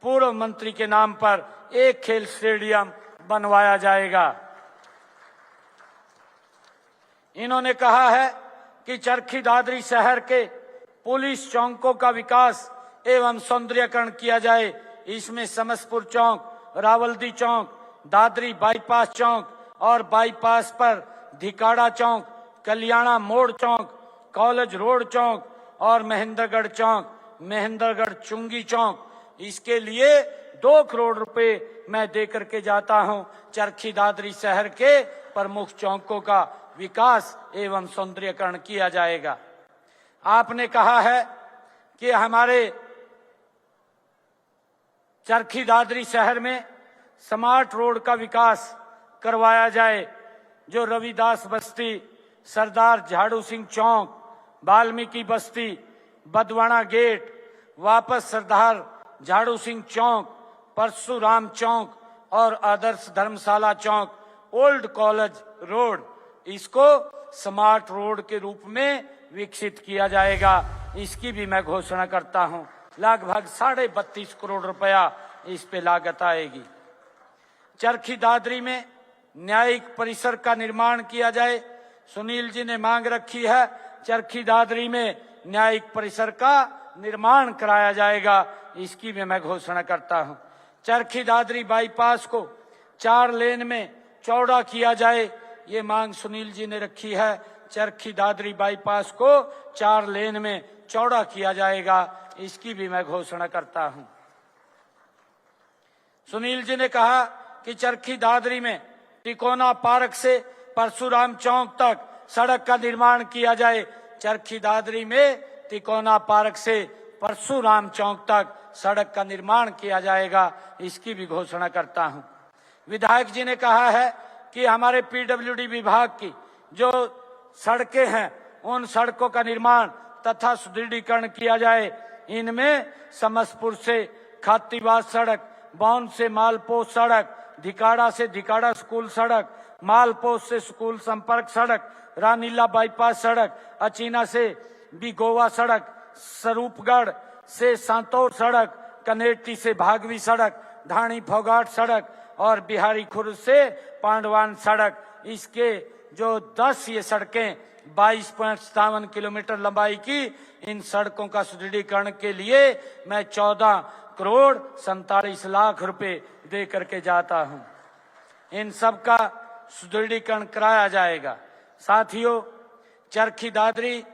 पूर्व मंत्री के नाम पर एक खेल स्टेडियम बनवाया जाएगा। इन्होंने कहा है कि चरखी दादरी शहर के पुलिस चौकों का विकास एवं सौंदर्यीकरण किया जाए। इसमें समसपुर चौक, रावलदी चौक, दादरी बाईपास चौक और बाईपास पर धिकाड़ा चौक, कल्याणा मोड़ चौक, कॉलेज रोड चौक और महेंद्रगढ़ चौक, महेंद्रगढ़ चुंगी चौक, इसके लिए 2 करोड़ रुपए मैं दे करके जाता हूं। चरखी दादरी शहर के प्रमुख चौकों का विकास एवं सौंदर्यीकरण किया जाएगा। आपने कहा है कि हमारे चरखी दादरी शहर में स्मार्ट रोड का विकास करवाया जाए, जो रविदास बस्ती, सरदार झाड़ू सिंह चौक, वाल्मीकि बस्ती, बदवाना गेट, वापस सरदार झाड़ू सिंह चौक, परशुराम चौक और आदर्श धर्मशाला चौक, ओल्ड कॉलेज रोड, इसको स्मार्ट रोड के रूप में विकसित किया जाएगा। इसकी भी मैं घोषणा करता हूं। लगभग 32.5 करोड़ रुपया इस पे लागत आएगी। चरखी दादरी में न्यायिक परिसर का निर्माण किया जाए। सुनील जी ने मांग रखी है चरखी दादरी में न्यायिक परिसर का निर्माण कराया जाएगा। इसकी भी मैं घोषणा करता हूं। चरखी दादरी बाईपास को 4 लेन में चौड़ा किया जाए, ये मांग सुनील जी ने रखी है। चरखी दादरी बाईपास को 4 लेन में चौड़ा किया जाएगा, इसकी भी मैं घोषणा करता हूं। सुनील जी ने कहा कि चरखी दादरी में तिकोना पार्क से परशुराम चौक तक सड़क का निर्माण किया जाए। चरखी दादरी में तिकोना पार्क से परशुराम चौक तक सड़क का निर्माण किया जाएगा, इसकी भी घोषणा करता हूं। विधायक जी ने कहा है कि हमारे पीडब्ल्यूडी विभाग की जो सड़कें हैं उन सड़कों का निर्माण तथा सुदृढ़ीकरण किया जाए। इनमें समसपुर से खातीवास सड़क, बौन से मालपोस सड़क, धिकाड़ा से धिकाड़ा स्कूल सड़क, मालपोस से स्कूल संपर्क सड़क, रानीला बाईपास सड़क, अचीना से बिगोवा सड़क, स्वरूपगढ़ से सांतौर सड़क, कनेटी से भागवी सड़क, ढाणी फोगाट सड़क और बिहारी खुर्द से पांडवान सड़क, इसके जो 10 ये सड़कें 22.57 किलोमीटर लंबाई की, इन सड़कों का सुदृढ़ीकरण के लिए मैं 14 करोड़ 47 लाख रुपए दे करके जाता हूं। इन सब का सुदृढ़ीकरण कराया जाएगा। साथियों, चरखी दादरी,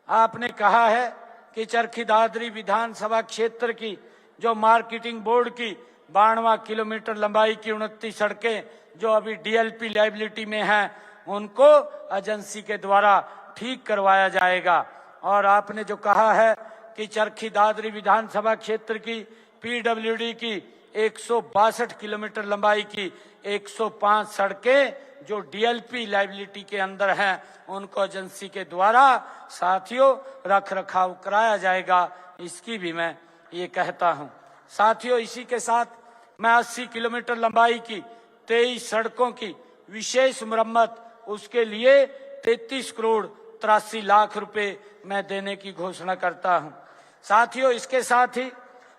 आपने कहा है कि चरखी दादरी विधानसभा क्षेत्र की जो मार्केटिंग बोर्ड की 92 किलोमीटर लंबाई की 29 सड़कें जो अभी डीएलपी लायबिलिटी में हैं, उनको एजेंसी के द्वारा ठीक करवाया जाएगा। और आपने जो कहा है कि चरखी दादरी विधानसभा क्षेत्र की पीडब्ल्यूडी की 162 किलोमीटर लंबाई की 105 सड़कें जो डीएलपी लायबिलिटी के अंदर हैं, उनको एजेंसी के द्वारा साथियों रख रखाव कराया जाएगा, इसकी भी मैं ये कहता हूं। साथियों, इसी के साथ मैं 80 किलोमीटर लंबाई की 23 सड़कों की विशेष मरम्मत, उसके लिए 33 करोड़ 83 लाख रुपए मैं देने की घोषणा करता हूं। साथियों, इसके साथ ही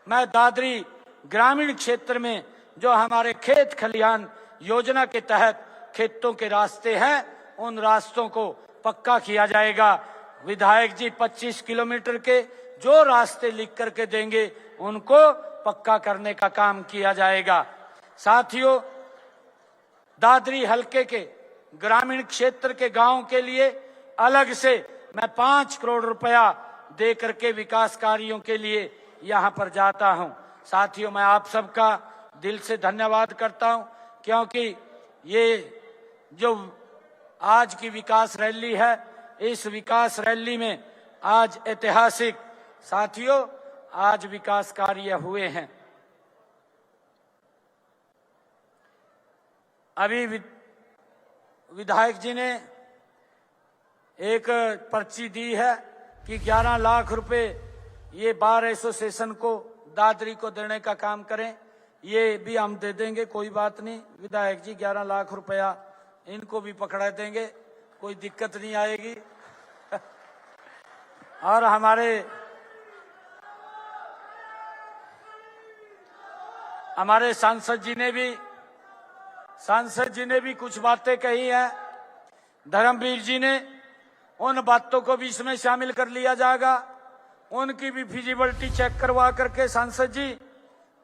मैं दादरी ग्रामीण क्षेत्र में जो हमारे खेत खलिहान योजना के तहत खेतों के रास्ते हैं, उन रास्तों को पक्का किया जाएगा। विधायक जी 25 किलोमीटर के जो रास्ते लिख करके देंगे, उनको पक्का करने का काम किया जाएगा। साथियों, दादरी हलके के ग्रामीण क्षेत्र के गांव के लिए अलग से मैं 5 करोड़ रुपया दे करके विकास कार्यों के लिए यहां पर जाता हूं। साथियों, मैं आप सबका दिल से धन्यवाद करता हूं, क्योंकि ये जो आज की विकास रैली है, इस विकास रैली में आज ऐतिहासिक, साथियों आज विकास कार्य हुए हैं। अभी विधायक जी ने एक पर्ची दी है कि 11 लाख रुपए ये बार एसोसिएशन को दादरी को देने का काम करें। ये भी हम दे देंगे, कोई बात नहीं विधायक जी, 11 लाख रुपया इनको भी पकड़ा देंगे, कोई दिक्कत नहीं आएगी। और हमारे सांसद जी ने भी कुछ बातें कही हैं। धर्मवीर जी ने उन बातों को भी इसमें शामिल कर लिया जाएगा। उनकी भी फिजिबिलिटी चेक करवा करके सांसद जी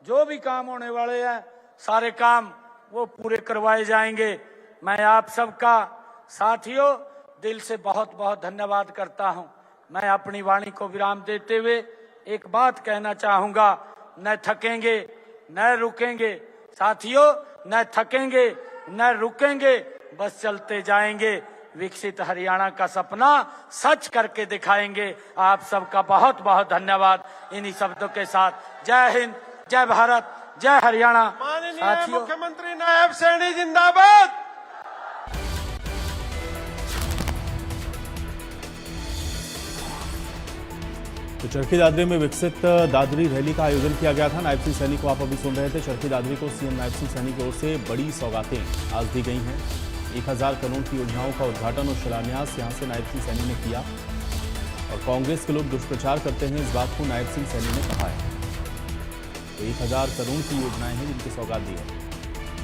जो भी काम होने वाले हैं सारे काम वो पूरे करवाए जाएंगे। मैं आप सबका साथियों दिल से बहुत बहुत धन्यवाद करता हूं। मैं अपनी वाणी को विराम देते हुए एक बात कहना चाहूंगा, न थकेंगे न रुकेंगे साथियों, न थकेंगे न रुकेंगे, बस चलते जाएंगे। विकसित हरियाणा का सपना सच करके दिखाएंगे। आप सबका बहुत बहुत धन्यवाद। इन्हीं शब्दों के साथ जय हिंद, जय भारत, जय हरियाणा। माननीय मुख्यमंत्री नायब सैनी जिंदाबाद। तो चरखी दादरी में विकसित दादरी रैली का आयोजन किया गया था। नायब सिंह सैनी को आप अभी सुन रहे थे। चरखी दादरी को सीएम नायब सिंह सैनी की ओर से बड़ी सौगातें आज दी गई हैं। 1000 करोड़ की योजनाओं का उद्घाटन और शिलान्यास यहां से नायब सिंह सैनी ने किया। और कांग्रेस के लोग दुष्प्रचार करते हैं, इस बात को नायब सिंह सैनी ने कहा है। तो 1000 करोड़ की योजनाएं हैं जिनकी सौगात दी है।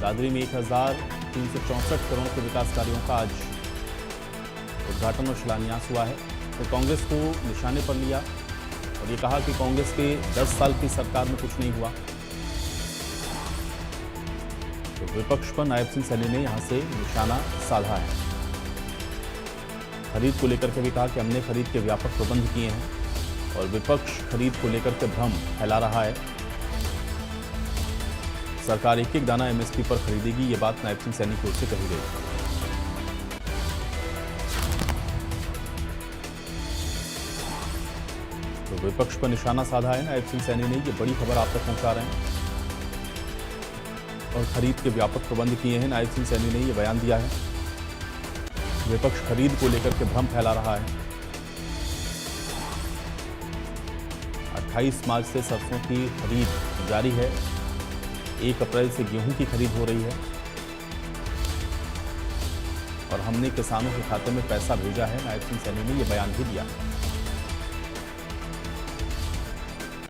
दादरी में 1364 करोड़ के विकास कार्यों का आज उद्घाटन और शिलान्यास हुआ है। तो कांग्रेस को निशाने पर लिया और ये कहा कि कांग्रेस के 10 साल की सरकार में कुछ नहीं हुआ। तो विपक्ष पर नायब सिंह सैनी ने यहां से निशाना साधा है। खरीद को लेकर के भी कहा कि हमने खरीद के व्यापक प्रबंध किए हैं और विपक्ष खरीद को लेकर के भ्रम फैला रहा है। सरकार एक एक दाना एमएसपी पर खरीदेगी, ये बात नायब सिंह सैनी की ओर से कही गई। तो विपक्ष पर निशाना साधा है नायब सिंह सैनी ने। ये बड़ी खबर आप तक पहुंचा रहे हैं और खरीद के व्यापक प्रबंध किए हैं। नायब सिंह सैनी ने ये बयान दिया है। विपक्ष खरीद को लेकर के भ्रम फैला रहा है। 28 मार्च से सरसों की खरीद जारी है। 1 अप्रैल से गेहूं की खरीद हो रही है और हमने किसानों के खाते में पैसा भेजा है। नायब सिंह सैनी ने यह बयान भी दिया।